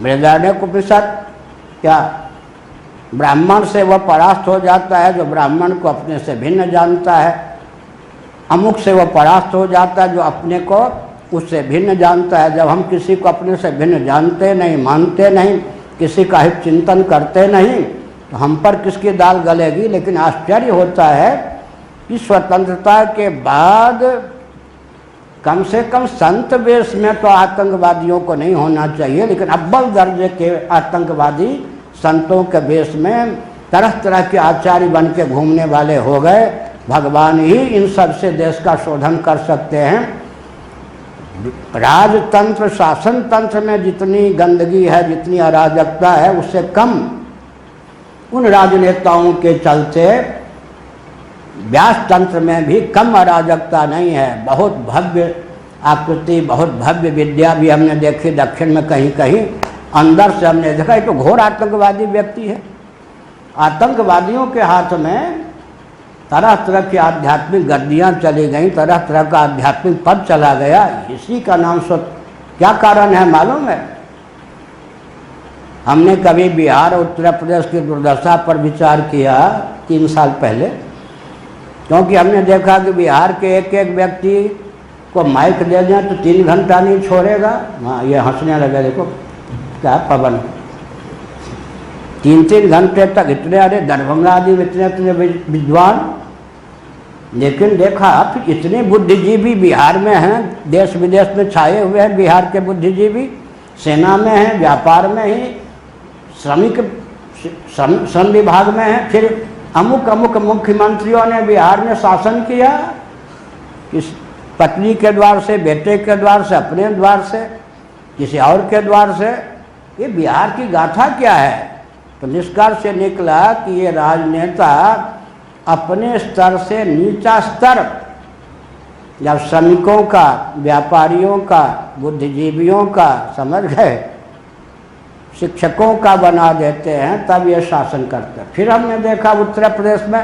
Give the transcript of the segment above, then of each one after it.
बृहदारण्यकोपनिषद क्या ब्राह्मण से वह परास्त हो जाता है जो ब्राह्मण को अपने से भिन्न जानता है, अमुक से वह परास्त हो जाता है जो अपने को उससे भिन्न जानता है। जब हम किसी को अपने से भिन्न जानते नहीं, मानते नहीं, किसी का हित चिंतन करते नहीं, तो हम पर किसकी दाल गलेगी। लेकिन आश्चर्य होता है कि स्वतंत्रता के बाद कम से कम संत वेश में तो आतंकवादियों को नहीं होना चाहिए, लेकिन अव्वल दर्जे के आतंकवादी संतों के वेश में तरह तरह के आचार्य बन के घूमने वाले हो गए। भगवान ही इन सब से देश का शोधन कर सकते हैं। राजतंत्र शासन तंत्र में जितनी गंदगी है, जितनी अराजकता है, उससे कम उन राजनेताओं के चलते व्यास तंत्र में भी कम अराजकता नहीं है। बहुत भव्य आकृति, बहुत भव्य विद्या भी हमने देखी दक्षिण में कहीं कहीं। अंदर से हमने देखा ये तो घोर आतंकवादी व्यक्ति है। आतंकवादियों के हाथ में तरह तरह की आध्यात्मिक गद्दियाँ चली गई, तरह तरह का आध्यात्मिक पद चला गया। इसी का नाम क्या कारण है मालूम है? हमने कभी बिहार और उत्तर प्रदेश की दुर्दशा पर विचार किया 3 साल पहले, क्योंकि हमने देखा कि बिहार के एक एक व्यक्ति को माइक दे दें तो 3 घंटा नहीं छोड़ेगा। हाँ, ये हंसने लगे, देखो क्या पवन, 3-3 घंटे तक इतने, अरे दरभंगा आदि इतने इतने विद्वान। लेकिन देखा फिर इतने बुद्धिजीवी बिहार में हैं, देश विदेश में छाए हुए हैं बिहार के बुद्धिजीवी, सेना में हैं, व्यापार में ही, श्रमिक श्रम विभाग में हैं। फिर अमुक अमुक मुख्यमंत्रियों ने बिहार में शासन किया, किस पत्नी के द्वार से, बेटे के द्वार से, अपने द्वार से, किसी और के द्वार से। ये बिहार की गाथा क्या है? तो निष्कर्ष से निकला कि ये राजनेता अपने स्तर से नीचा स्तर, जब श्रमिकों का, व्यापारियों का, बुद्धिजीवियों का, समझ गए, शिक्षकों का बना देते हैं, तब ये शासन करते हैं। फिर हमने देखा उत्तर प्रदेश में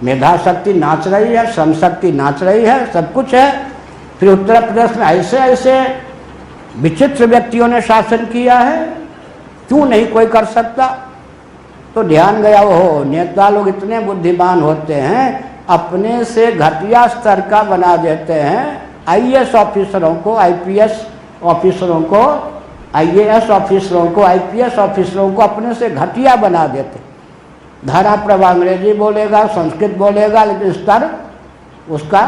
मेधा शक्ति नाच रही है, श्रम शक्ति नाच रही है, सब कुछ है। फिर उत्तर प्रदेश में ऐसे ऐसे विचित्र व्यक्तियों ने शासन किया है, क्यों नहीं कोई कर सकता? तो ध्यान गया, हो नेता लोग इतने बुद्धिमान होते हैं, अपने से घटिया स्तर का बना देते हैं। आईएएस ऑफिसरों को, आईपीएस ऑफिसरों को, आईएएस ऑफिसरों को, आईपीएस ऑफिसरों को अपने से घटिया बना देते। धारा प्रभा अंग्रेजी बोलेगा, संस्कृत बोलेगा, लेकिन स्तर उसका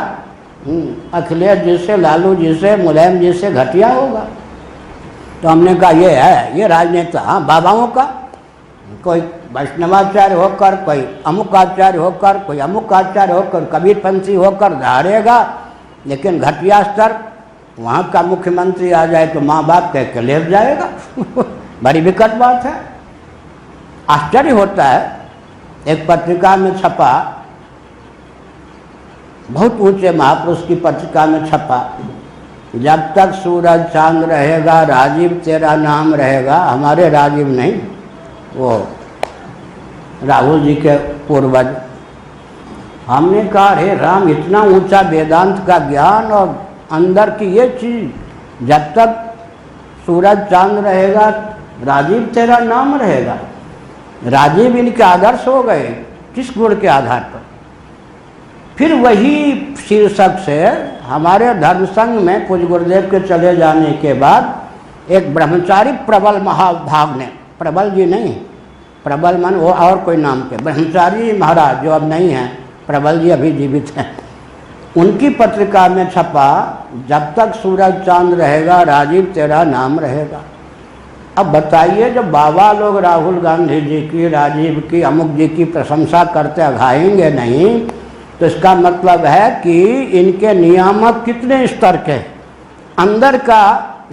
अखिलेश जी से, लालू जी से, मुलायम जी से घटिया होगा। तो हमने कहा ये है, ये राजनेता। हाँ, बाबाओं का, कोई वैष्णवाचार्य होकर, कोई अमुक आचार्य होकर, कोई अमुक आचार्य होकर, कबीरपंथी होकर धारेगा, लेकिन घटिया स्तर। वहाँ का मुख्यमंत्री आ जाए तो माँ बाप कह के ले जाएगा। बड़ी विकट बात है। आश्चर्य होता है, एक पत्रिका में छपा, बहुत ऊंचे महापुरुष की पत्रिका में छपा, जब तक सूरज चांद रहेगा राजीव तेरा नाम रहेगा। हमारे राजीव नहीं, वो राहुल जी के पूर्वज। हमने कहा हे राम, इतना ऊंचा वेदांत का ज्ञान और अंदर की ये चीज, जब तक सूरज चांद रहेगा राजीव तेरा नाम रहेगा। राजीव इनके आदर्श हो गए, किस गुण के आधार पर? फिर वही शीर्षक से हमारे धर्म संघ में पूज्य गुरुदेव के चले जाने के बाद एक ब्रह्मचारी प्रबल महाभाग ने, प्रबल जी नहीं, प्रबल मन वो और कोई नाम के, ब्रह्मचारी महाराज जो अब नहीं हैं, प्रबल जी अभी जीवित हैं, उनकी पत्रिका में छपा, जब तक सूरज चांद रहेगा राजीव तेरा नाम रहेगा। अब बताइए, जब बाबा लोग राहुल गांधी जी की, राजीव की, अमुक जी की प्रशंसा करते अघाएंगे नहीं, तो इसका मतलब है कि इनके नियामक कितने स्तर के, अंदर का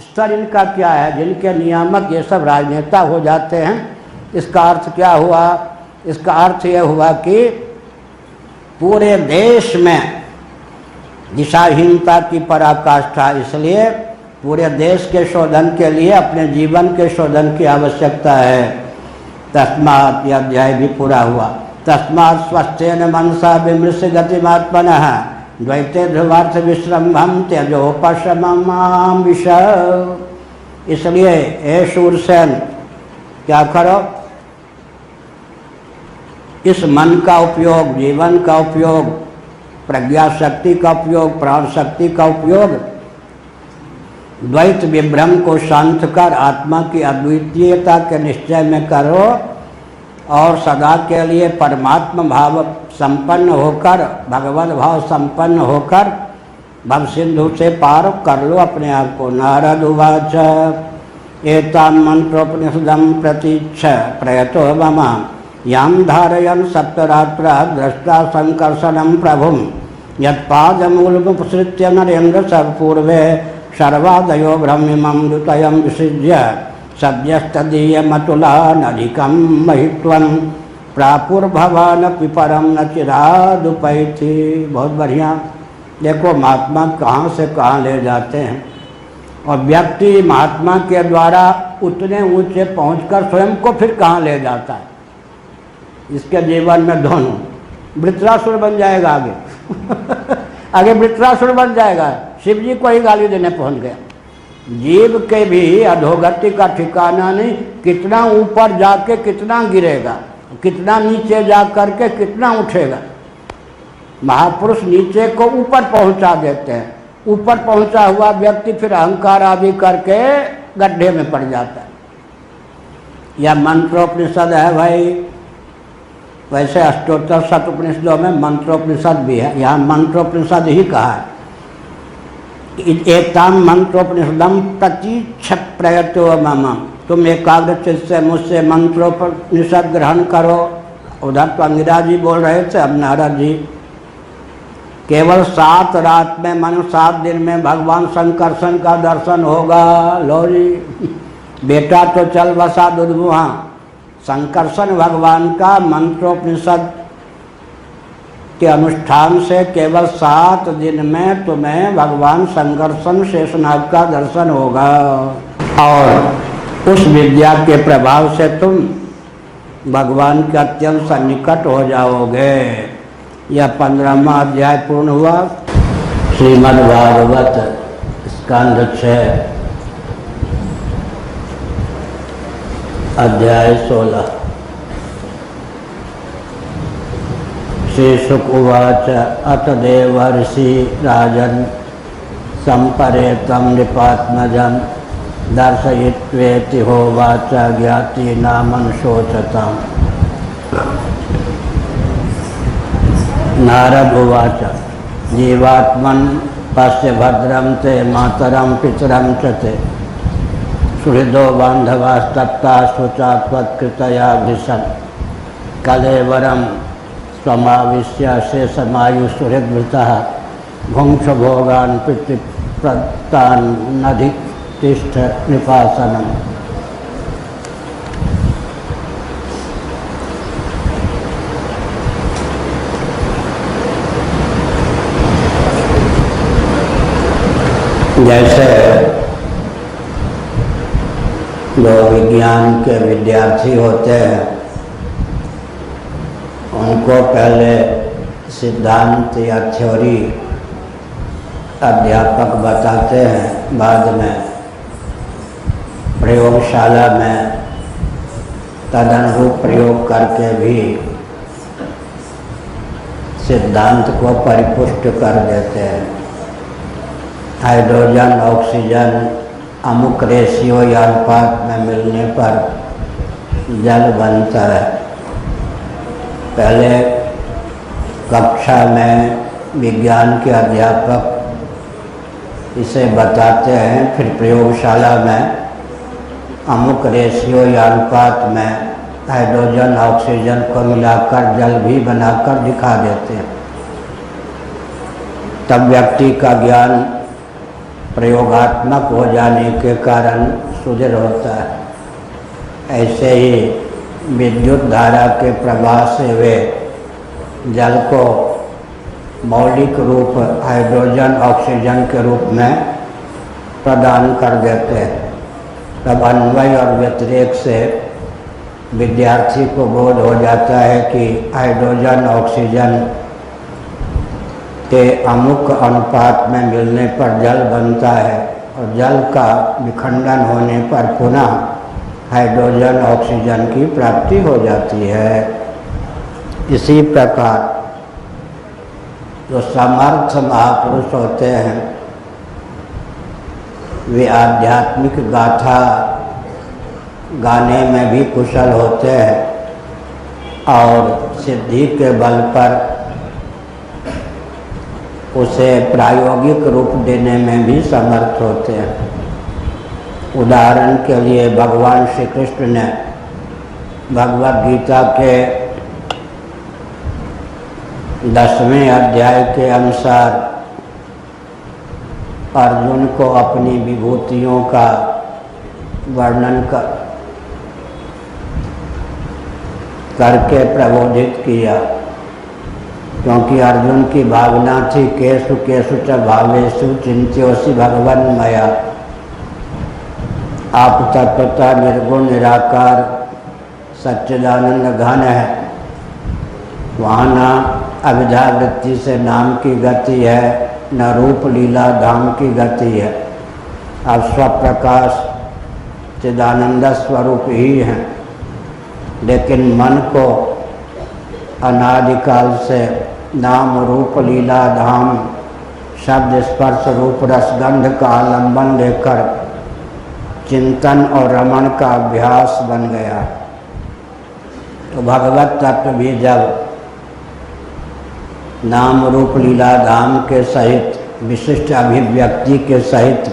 स्तर इनका क्या है, जिनके नियामक ये सब राजनेता हो जाते हैं। इसका अर्थ क्या हुआ? इसका अर्थ यह हुआ कि पूरे देश में दिशाहीनता की पराकाष्ठा। इसलिए पूरे देश के शोधन के लिए अपने जीवन के शोधन की आवश्यकता है। तस्मात्, यह अध्याय भी पूरा हुआ। तस्मात् स्वस्थेन मनसा विमृश गतिमात्मनः द्वैते ध्रुवार्थ विश्रम्भम त्यजोपशममां विश। इसलिए हे शूरसेन, क्या करो, इस मन का उपयोग, जीवन का उपयोग, प्रज्ञा शक्ति का उपयोग, प्राण शक्ति का उपयोग द्वैत विभ्रम को शांत कर आत्मा की अद्वितीयता के निश्चय में करो और सदा के लिए परमात्मा भाव संपन्न होकर, भगवत भाव संपन्न होकर भव सिंधु से पार कर लो अपने आप को। नारद उवाच एतां मंत्रोपनिषदं प्रतीच्छ प्रयतो मम यां धारयन् सप्तरात्रा दृष्टा संकर्षणं प्रभुं यत्पादमूलमुपसृत्य नरेन्द्र सर्वपूर्वे सर्वादयो ब्रह्मिमं द्वितयं विसृज्य सद्यस्तदीयमतुलानधिकं महित्वं प्रापुर्भवानपि परं न चिरादुपैति। बहुत बढ़िया। देखो महात्मा कहाँ से कहाँ ले जाते हैं और व्यक्ति महात्मा के द्वारा उतने ऊंचे पहुंचकर स्वयं को फिर कहाँ ले जाता है। इसके जीवन में दोनों, वृत्रासुर बन जाएगा आगे आगे वृत्रासुर बन जाएगा। शिव जी को ही गाली देने पहुंच गया। जीव के भी अधोगति का ठिकाना नहीं, कितना ऊपर जाके कितना गिरेगा, कितना नीचे जा करके कितना उठेगा। महापुरुष नीचे को ऊपर पहुंचा देते हैं। ऊपर पहुंचा हुआ व्यक्ति फिर अहंकार आदि करके गड्ढे में पड़ जाता है। यह मंत्रोपनिषद है भाई। वैसे अष्टोत्तर शतोपनिषदों में मंत्रोपनिषद भी है, यहाँ मंत्रोपनिषद ही कहा है। एतां मंत्रोपनिषदं प्रतीच्छ प्रयतो मम, तुम एकाग्र चित्त से मुझसे मंत्रोपनिषद ग्रहण करो। उधर तो अंगिरा जी बोल रहे थे, अब नारद जी। केवल 7 रात में मन 7 दिन में भगवान संकर्षण का दर्शन होगा। लो जी, बेटा तो चल बसा दुर्गुहा। संकर्षण भगवान का मंत्रोपनिषद के अनुष्ठान से केवल 7 दिन में तुम्हें भगवान संकर्षण शेषनाग का दर्शन होगा और उस विद्या के प्रभाव से तुम भगवान के अत्यंत सन्निकट हो जाओगे। यह 15वां अध्याय पूर्ण हुआ। श्रीमद् भागवत स्कंध 6 अध्याय 16। श्री शुक उवाच अत देवर्षि राजन् संपरेतं नृपात्मजं दर्शयित्वेति होवाच ज्ञातीनामनुशोचताम्। नारद उवाच जीवात्मन् पश्य भद्रं ते मातरं पितरं च ते सुहृदो बान्धवास्तप्ता शुचा भीषण कलेवरं स्वमाविश्य शेषमायु सुहृद्भृतः भुंक्ष भोगान् पितृप्रतान् नधितिष्ठ निपासनम्। जैसे लोग विज्ञान के विद्यार्थी होते हैं, उनको पहले सिद्धांत या थ्योरी अध्यापक बताते हैं, बाद में प्रयोगशाला में तदनुरूप प्रयोग करके भी सिद्धांत को परिपुष्ट कर देते हैं। हाइड्रोजन ऑक्सीजन अमुक रेशियो या अनुपात में मिलने पर जल बनता है। पहले कक्षा में विज्ञान के अध्यापक इसे बताते हैं, फिर प्रयोगशाला में अमुक रेशियो या अनुपात में हाइड्रोजन ऑक्सीजन को मिलाकर जल भी बनाकर दिखा देते हैं। तब व्यक्ति का ज्ञान प्रयोगात्मक हो जाने के कारण सुदृढ़ होता है। ऐसे ही विद्युत धारा के प्रवाह से वे जल को मौलिक रूप हाइड्रोजन ऑक्सीजन के रूप में प्रदान कर देते हैं। तब अन्वय और व्यतिरेक से विद्यार्थी को बोध हो जाता है कि हाइड्रोजन ऑक्सीजन के अमुक अनुपात में मिलने पर जल बनता है और जल का विखंडन होने पर पुनः हाइड्रोजन ऑक्सीजन की प्राप्ति हो जाती है। इसी प्रकार जो समर्थ महापुरुष होते हैं वे आध्यात्मिक गाथा गाने में भी कुशल होते हैं और सिद्धि के बल पर उसे प्रायोगिक रूप देने में भी समर्थ होते हैं। उदाहरण के लिए भगवान श्री कृष्ण ने भगवद गीता के 10वें अध्याय के अनुसार अर्जुन को अपनी विभूतियों का वर्णन करके प्रबोधित किया, क्योंकि अर्जुन की भावना थी केषु केषु च भावेषु चिंत्योऽसि भगवन् मया। आप तत्वतः निर्गुण निराकार सच्चिदानंद घन है, वहाँ न अविद्यावृत्ति से नाम की गति है न रूप लीला धाम की गति है। आप स्वप्रकाश चिदानंद स्वरूप ही हैं, लेकिन मन को अनादिकाल से नाम रूप लीला धाम शब्द स्पर्श रूप रसगंध का आलंबन लेकर चिंतन और रमण का अभ्यास बन गया। तो भगवत तत्व भी जब नाम रूप लीला धाम के सहित विशिष्ट अभिव्यक्ति के सहित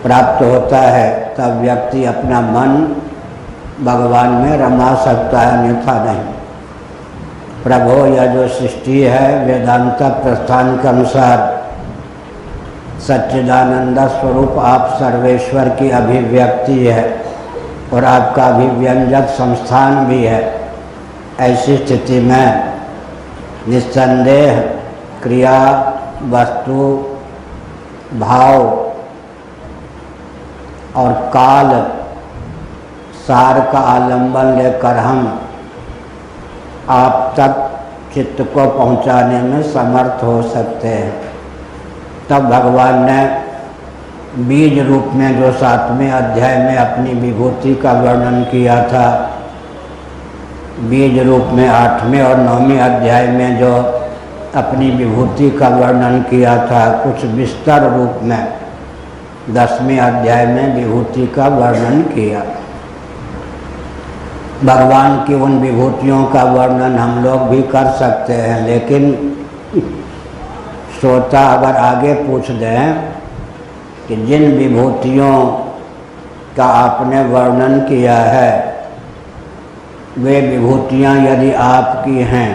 प्राप्त होता है, तब व्यक्ति अपना मन भगवान में रमा सकता है, अन्यथा नहीं। प्रभो यह जो सृष्टि है वेदांत प्रस्थान के अनुसार सच्चिदानंद स्वरूप आप सर्वेश्वर की अभिव्यक्ति है और आपका अभिव्यंजक संस्थान भी है। ऐसी स्थिति में निस्संदेह क्रिया वस्तु भाव और काल सार का आलंबन लेकर हम आप तक चित्त को पहुंचाने में समर्थ हो सकते हैं। तब भगवान ने बीज रूप में जो 7वें अध्याय में अपनी विभूति का वर्णन किया था, बीज रूप में 8वें और 9वें अध्याय में जो अपनी विभूति का वर्णन किया था, कुछ विस्तार रूप में 10वें अध्याय में विभूति का वर्णन किया। भगवान की उन विभूतियों का वर्णन हम लोग भी कर सकते हैं, लेकिन श्रोता अगर आगे पूछ दें कि जिन विभूतियों का आपने वर्णन किया है वे विभूतियाँ यदि आपकी हैं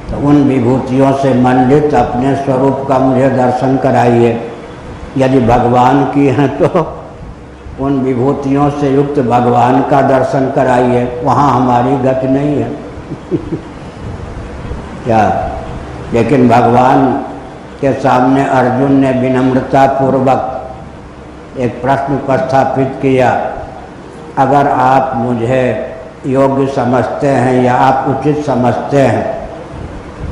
तो उन विभूतियों से मंडित अपने स्वरूप का मुझे दर्शन कराइए। यदि भगवान की हैं तो उन विभूतियों से युक्त भगवान का दर्शन कराइए, वहाँ हमारी गति नहीं है। क्या? लेकिन भगवान के सामने अर्जुन ने विनम्रता पूर्वक एक प्रश्न उपस्थापित किया, अगर आप मुझे योग्य समझते हैं या आप उचित समझते हैं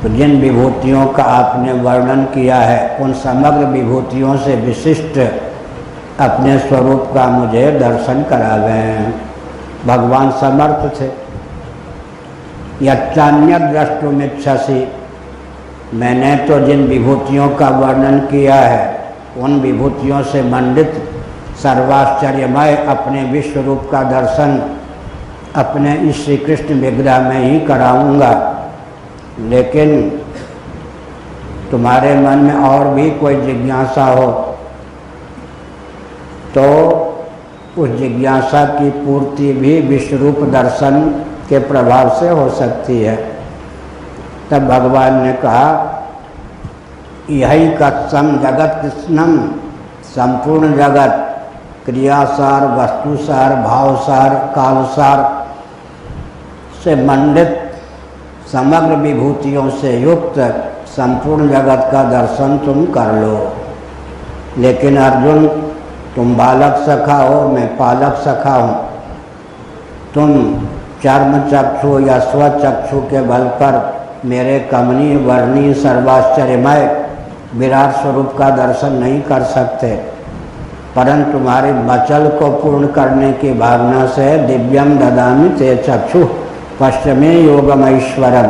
तो जिन विभूतियों का आपने वर्णन किया है उन समग्र विभूतियों से विशिष्ट अपने स्वरूप का मुझे दर्शन करावें। भगवान समर्थ थे। यच्चान्य द्रष्टुमिच्छसि, मैंने तो जिन विभूतियों का वर्णन किया है उन विभूतियों से मंडित सर्वाश्चर्यमय अपने विश्व रूप का दर्शन अपने इस श्री कृष्ण विग्रह में ही कराऊंगा। लेकिन तुम्हारे मन में और भी कोई जिज्ञासा हो तो उस जिज्ञासा की पूर्ति भी विश्वरूप दर्शन के प्रभाव से हो सकती है। तब भगवान ने कहा, यही कत्सम जगत कृष्णम, संपूर्ण जगत क्रियासार वस्तुसार भावसार कालसार से मंडित समग्र विभूतियों से युक्त संपूर्ण जगत का दर्शन तुम कर लो। लेकिन अर्जुन, तुम बालक सखा हो, मैं पालक सखा हूँ। तुम चर्म चक्षु या स्वचक्षु के बल पर मेरे कमनीय वर्णीय सर्वाश्चर्यमय विराट स्वरूप का दर्शन नहीं कर सकते, परंतु तुम्हारे मचल को पूर्ण करने की भावना से दिव्यम ददामि ते चक्षु पश्चिमे योगमैश्वरम,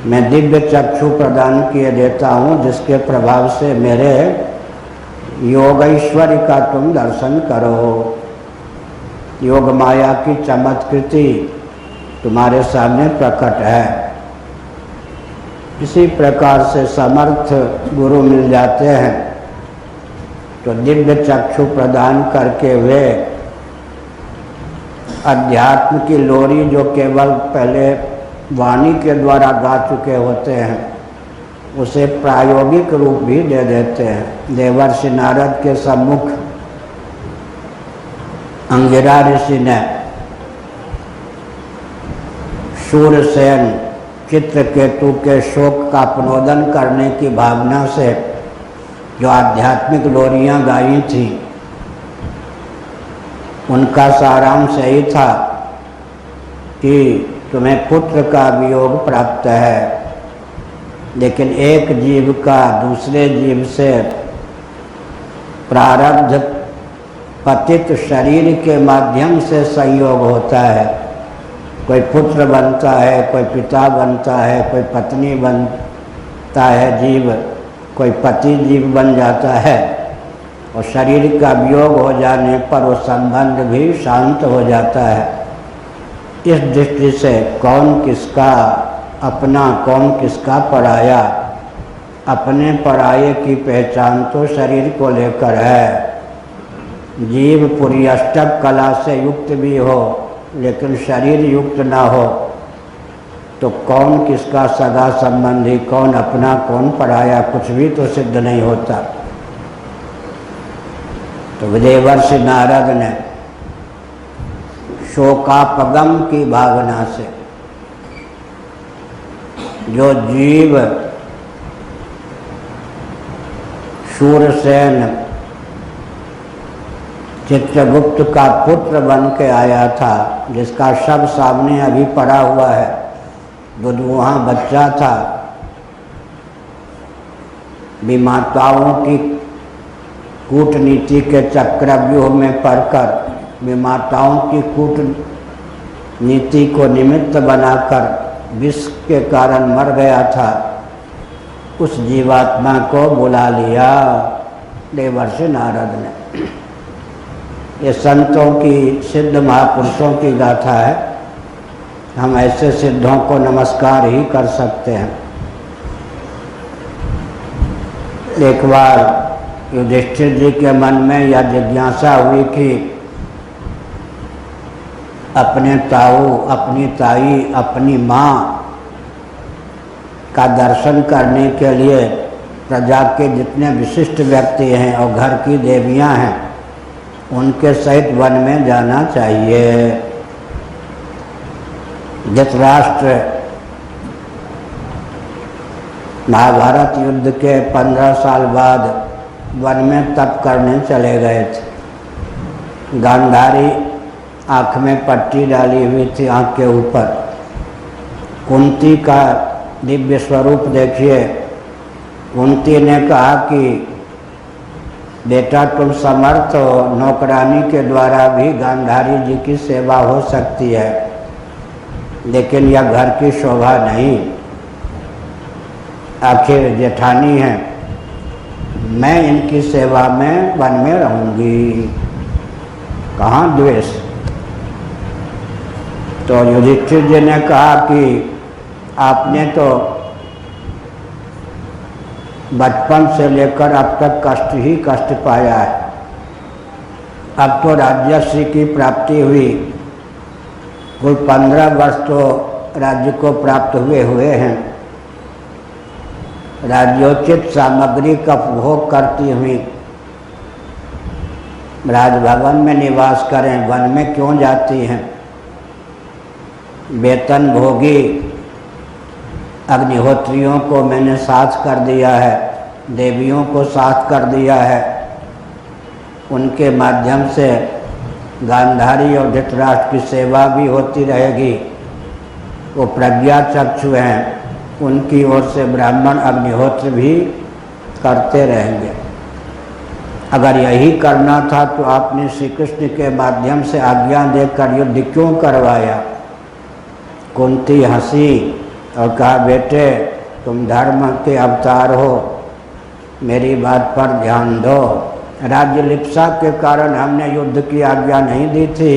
मैं दिव्य चक्षु प्रदान किए देता हूँ जिसके प्रभाव से मेरे योगैश्वर्य का तुम दर्शन करो। योग माया की चमत्कृति तुम्हारे सामने प्रकट है। इसी प्रकार से समर्थ गुरु मिल जाते हैं तो दिव्य चक्षु प्रदान करके वे अध्यात्म की लोरी जो केवल पहले वाणी के द्वारा गा चुके होते हैं उसे प्रायोगिक रूप भी दे देते हैं। देवर्षि नारद के सम्मुख अंगिरा ऋषि ने शूरसेन चित्रकेतु के शोक का अपनोदन करने की भावना से जो आध्यात्मिक लोरियां गाई थी उनका सारांश यही था कि तुम्हें पुत्र का वियोग प्राप्त है, लेकिन एक जीव का दूसरे जीव से प्रारब्ध पतित शरीर के माध्यम से संयोग होता है। कोई पुत्र बनता है, कोई पिता बनता है, कोई पत्नी बनता है जीव, कोई पति जीव बन जाता है और शरीर का वियोग हो जाने पर वो संबंध भी शांत हो जाता है। इस दृष्टि से कौन किसका अपना कौन किसका पराया, अपने पराये की पहचान तो शरीर को लेकर है। जीव पूरी अष्टक कला से युक्त भी हो लेकिन शरीर युक्त ना हो तो कौन किसका सगा संबंधी, कौन अपना कौन पराया, कुछ भी तो सिद्ध नहीं होता। तो देवर्षि नारद ने शोकापगम की भावना से जो जीव शूरसेन चित्रगुप्त का पुत्र बन के आया था, जिसका शव सामने अभी पड़ा हुआ है, दुधुआ बच्चा था, विमाताओं की कूटनीति के चक्रव्यूह में पड़कर विमाताओं की कूटनीति को निमित्त बनाकर विष के कारण मर गया था, उस जीवात्मा को बुला लिया देवर्षि नारद ने। ये संतों की, सिद्ध महापुरुषों की गाथा है। हम ऐसे सिद्धों को नमस्कार ही कर सकते हैं। एक बार युधिष्ठिर जी के मन में यह जिज्ञासा हुई कि अपने ताऊ, अपनी ताई, अपनी माँ का दर्शन करने के लिए प्रजा के जितने विशिष्ट व्यक्ति हैं और घर की देवियाँ हैं उनके सहित वन में जाना चाहिए। धृतराष्ट्र महाभारत युद्ध के 15 साल बाद वन में तप करने चले गए थे। गांधारी आँख में पट्टी डाली हुई थी, आँख के ऊपर। कुंती का दिव्य स्वरूप देखिए। कुंती ने कहा कि बेटा तुम समर्थ हो, नौकरानी के द्वारा भी गांधारी जी की सेवा हो सकती है, लेकिन यह घर की शोभा नहीं। आखिर जेठानी है, मैं इनकी सेवा में वन में रहूँगी, कहाँ द्वेष। तो युधिष्ठिर जी ने कहा कि आपने तो बचपन से लेकर अब तक कष्ट ही कष्ट पाया है, अब तो राज्यश्री की प्राप्ति हुई, कुल 15 वर्ष तो राज्य को प्राप्त हुए हैं। राज्योचित सामग्री का उपभोग करती हुई राजभवन में निवास करें, वन में क्यों जाती हैं। वेतन भोगी अग्निहोत्रियों को मैंने साथ कर दिया है, देवियों को साथ कर दिया है, उनके माध्यम से गांधारी और धृतराष्ट्र की सेवा भी होती रहेगी। वो प्रज्ञा चक्षु हैं, उनकी ओर से ब्राह्मण अग्निहोत्र भी करते रहेंगे। अगर यही करना था तो आपने श्री कृष्ण के माध्यम से आज्ञा देकर युद्ध क्यों करवाया। कुंती हंसी और कहा, बेटे तुम धर्म के अवतार हो, मेरी बात पर ध्यान दो। राज्य लिप्सा के कारण हमने युद्ध की आज्ञा नहीं दी थी।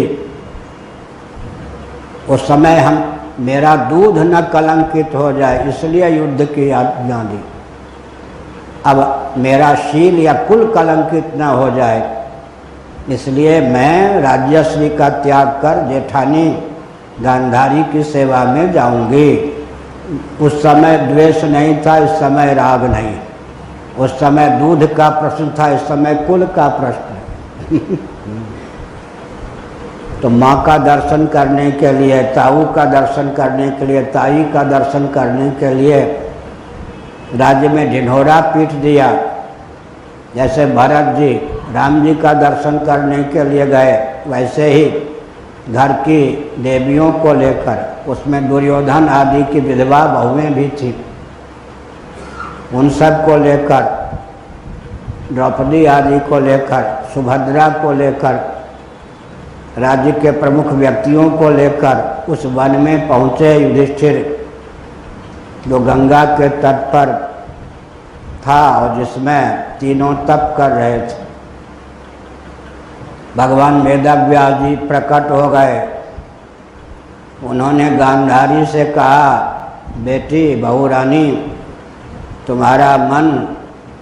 उस समय मेरा दूध न कलंकित हो जाए इसलिए युद्ध की आज्ञा दी। अब मेरा शील या कुल कलंकित न हो जाए इसलिए मैं राज्यश्री का त्याग कर जेठानी गांधारी की सेवा में जाऊंगी। उस समय द्वेष नहीं था, इस समय राग नहीं। उस समय दूध का प्रश्न था, इस समय कुल का प्रश्न। तो माँ का दर्शन करने के लिए, ताऊ का दर्शन करने के लिए, ताई का दर्शन करने के लिए राज्य में ढिढोरा पीट दिया। जैसे भरत जी राम जी का दर्शन करने के लिए गए, वैसे ही घर की देवियों को लेकर, उसमें दुर्योधन आदि की विधवा बहुएं भी थी, उन सब को लेकर, द्रौपदी आदि को लेकर, सुभद्रा को लेकर, राज्य के प्रमुख व्यक्तियों को लेकर उस वन में पहुँचे युधिष्ठिर, जो गंगा के तट पर था और जिसमें तीनों तप कर रहे थे। भगवान वेदव्यास जी प्रकट हो गए। उन्होंने गांधारी से कहा, बेटी बहुरानी, तुम्हारा मन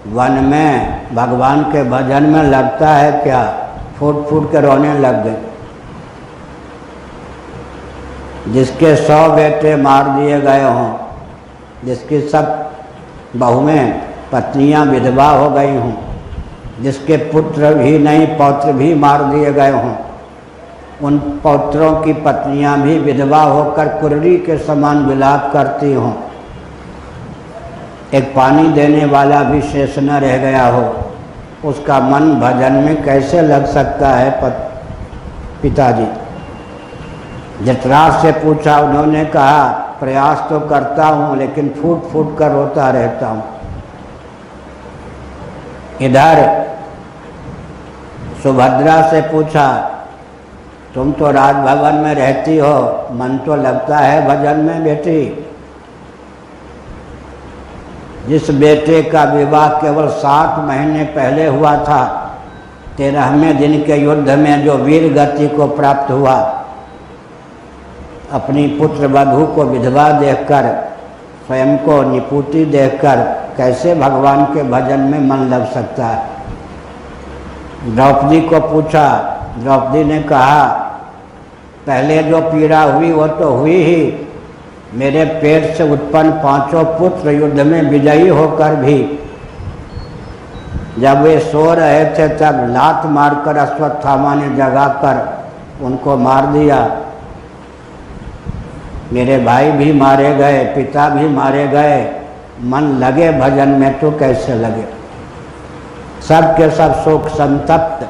वन में भगवान के भजन में लगता है क्या? फूट फूट के रोने लग गए। जिसके 100 बेटे मार दिए गए हों, जिसकी सब बहुएं पत्नियां विधवा हो गई हों, जिसके पुत्र भी नहीं पौत्र भी मार दिए गए हों, उन पौत्रों की पत्नियां भी विधवा होकर कुर्री के समान विलाप करती हों, एक पानी देने वाला भी शेष न रह गया हो, उसका मन भजन में कैसे लग सकता है? पिताजी धृतराष्ट्र से पूछा। उन्होंने कहा, प्रयास तो करता हूँ लेकिन फूट फूट कर रोता रहता हूँ। इधर सुभद्रा से पूछा, तुम तो राजभवन में रहती हो, मन तो लगता है भजन में बेटी। जिस बेटे का विवाह केवल 7 महीने पहले हुआ था, 13वें दिन के युद्ध में जो वीर गति को प्राप्त हुआ, अपनी पुत्र वधू को विधवा देखकर, स्वयं को निपुटी देखकर कैसे भगवान के भजन में मन लग सकता है? द्रौपदी को पूछा। द्रौपदी ने कहा, पहले जो पीड़ा हुई वो तो हुई ही, मेरे पेट से उत्पन्न 5 पुत्र युद्ध में विजयी होकर भी जब वे सो रहे थे तब लात मारकर अश्वत्थामा ने जगाकर उनको मार दिया। मेरे भाई भी मारे गए, पिता भी मारे गए, मन लगे भजन में तो कैसे लगे? सब के सब शोक संतप्त।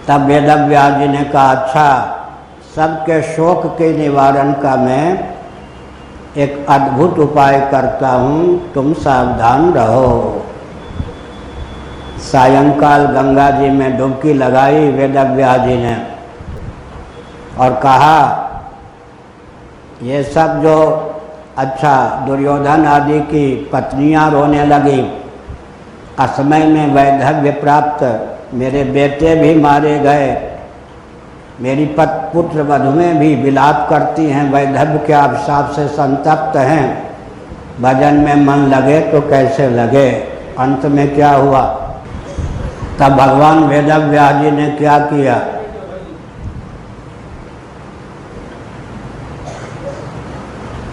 तब वेदव्यास जी ने कहा, अच्छा, सबके शोक के निवारण का मैं एक अद्भुत उपाय करता हूँ, तुम सावधान रहो। सायंकाल गंगा जी में डुबकी लगाई वेदव्यास जी ने और कहा, ये सब जो अच्छा दुर्योधन आदि की पत्नियां रोने लगी, असमय में वैधव्य प्राप्त मेरे बेटे भी मारे गए, मेरी पुत्र वधुएं भी विलाप करती हैं, वैधव्य के अभिशाप से संतप्त हैं, भजन में मन लगे तो कैसे लगे? अंत में क्या हुआ? तब भगवान वेदव्यास जी ने क्या किया?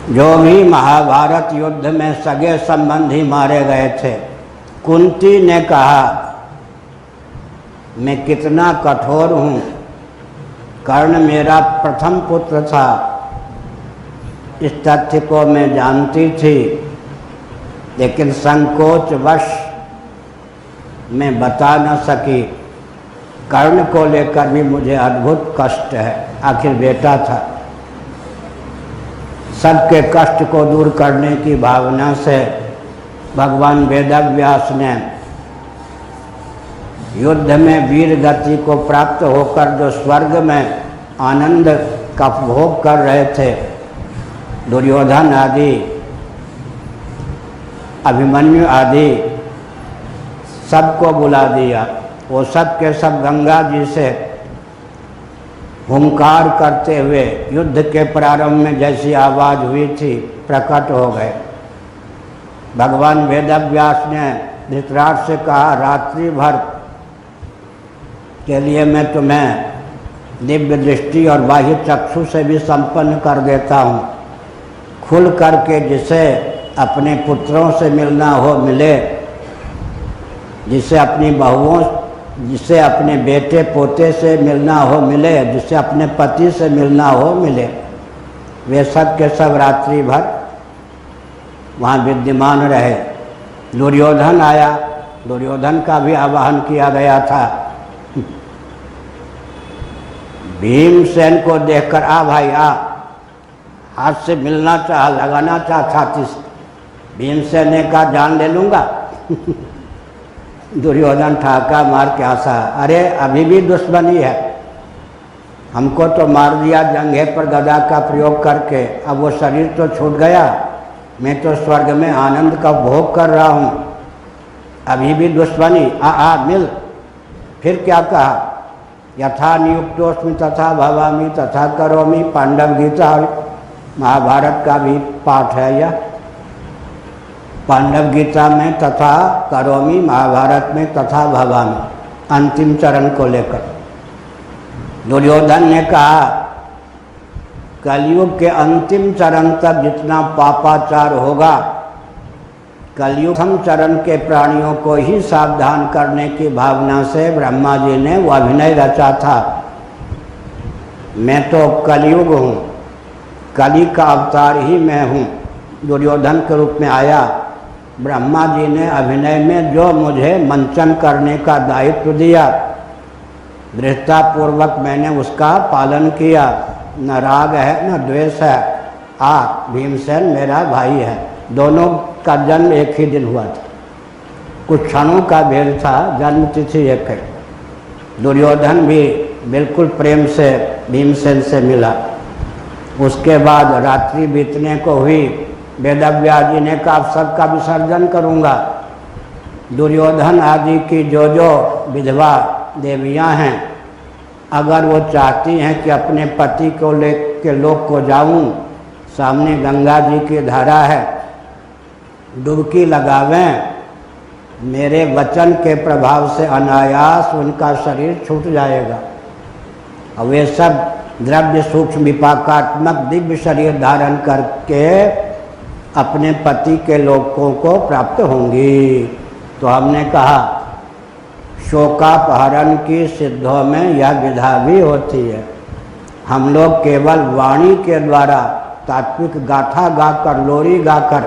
जो भी महाभारत युद्ध में सगे संबंधी मारे गए थे, कुंती ने कहा, मैं कितना कठोर हूँ, कर्ण मेरा प्रथम पुत्र था, इस तथ्य को मैं जानती थी, लेकिन संकोच वश मैं बता न सकी। कर्ण को लेकर भी मुझे अद्भुत कष्ट है, आखिर बेटा था। सबके कष्ट को दूर करने की भावना से भगवान वेदव्यास ने युद्ध में वीर गति को प्राप्त होकर जो स्वर्ग में आनंद का भोग कर रहे थे, दुर्योधन आदि, अभिमन्यु आदि, सबको बुला दिया। वो सब के सब गंगा जी से हुंकार करते हुए युद्ध के प्रारंभ में जैसी आवाज़ हुई थी प्रकट हो गए। भगवान वेदव्यास ने धृतराष्ट्र से कहा, रात्रि भर के लिए मैं तुम्हें दिव्य दृष्टि और बाह्य चक्षु से भी संपन्न कर देता हूँ। खुल करके जिसे अपने पुत्रों से मिलना हो मिले, जिसे अपनी बहुओं, जिसे अपने बेटे पोते से मिलना हो मिले, जिसे अपने पति से मिलना हो मिले। वे सब के सब रात्रि भर वहाँ विद्यमान रहे। दुर्योधन आया, दुर्योधन का भी आवाहन किया गया था। भीमसेन को देखकर, आ भाई आ, हाथ से मिलना चाह, लगाना चाह छाती से। भीमसेन ने कहा, जान ले लूँगा। दुर्योधन ठाका मार के हंसा, अरे अभी भी दुश्मनी है, हमको तो मार दिया जंघे पर गदा का प्रयोग करके, अब वो शरीर तो छूट गया, मैं तो स्वर्ग में आनंद का भोग कर रहा हूँ, अभी भी दुश्मनी, आ मिल। फिर क्या कहा, यथा नियुक्तोस्मि तथा भवामि तथा करोमि। पांडव गीता महाभारत का भी पाठ है यह। पांडव गीता में तथा करोमि, महाभारत में तथा भवामि, अंतिम चरण को लेकर। दुर्योधन ने कहा, कलयुग के अंतिम चरण तक जितना पापाचार होगा, कलयुग हम चरण के प्राणियों को ही सावधान करने की भावना से ब्रह्मा जी ने वो अभिनय रचा था। मैं तो कलयुग हूँ, कली का अवतार ही मैं हूँ, दुर्योधन के रूप में आया। ब्रह्मा जी ने अभिनय में जो मुझे मंचन करने का दायित्व दिया, दृढ़तापूर्वक मैंने उसका पालन किया। न राग है न द्वेष है। भीमसेन मेरा भाई है, दोनों का जन्म एक ही दिन हुआ था, कुछ क्षणों का भेद था, जन्म तिथि एक है। दुर्योधन भी बिल्कुल प्रेम से भीमसेन से मिला। उसके बाद रात्रि बीतने को हुई, वेदव्यास जी ने कहा, सबका विसर्जन करूँगा। दुर्योधन आदि की जो जो विधवा देवियाँ हैं, अगर वो चाहती हैं कि अपने पति को लेके लोक को जाऊं, सामने गंगा जी की धारा है, डुबकी लगावें, मेरे वचन के प्रभाव से अनायास उनका शरीर छूट जाएगा और वे सब द्रव्य सूक्ष्म विपाकात्मक दिव्य शरीर धारण करके अपने पति के लोकों को प्राप्त होंगी। तो हमने कहा, शोकापहरण की सिद्धों में यह विधा भी होती है। हम लोग केवल वाणी के द्वारा तात्विक गाथा गाकर, लोरी गाकर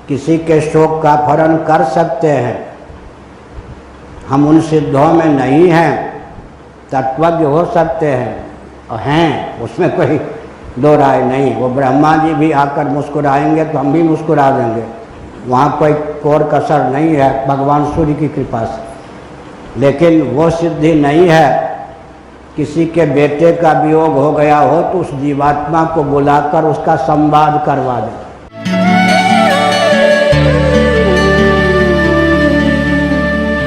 किसी के शोक का अपहरण कर सकते हैं। हम उन सिद्धों में नहीं हैं, तत्वज्ञ हो सकते हैं और हैं, उसमें कोई दो राय नहीं। वो ब्रह्मा जी भी आकर मुस्कुराएंगे तो हम भी मुस्कुरा देंगे, वहाँ कोई कोर कसर नहीं है भगवान सूर्य की कृपा से। लेकिन वो सिद्धि नहीं है, किसी के बेटे का वियोग हो गया हो तो उस जीवात्मा को बुलाकर उसका संवाद करवा दें।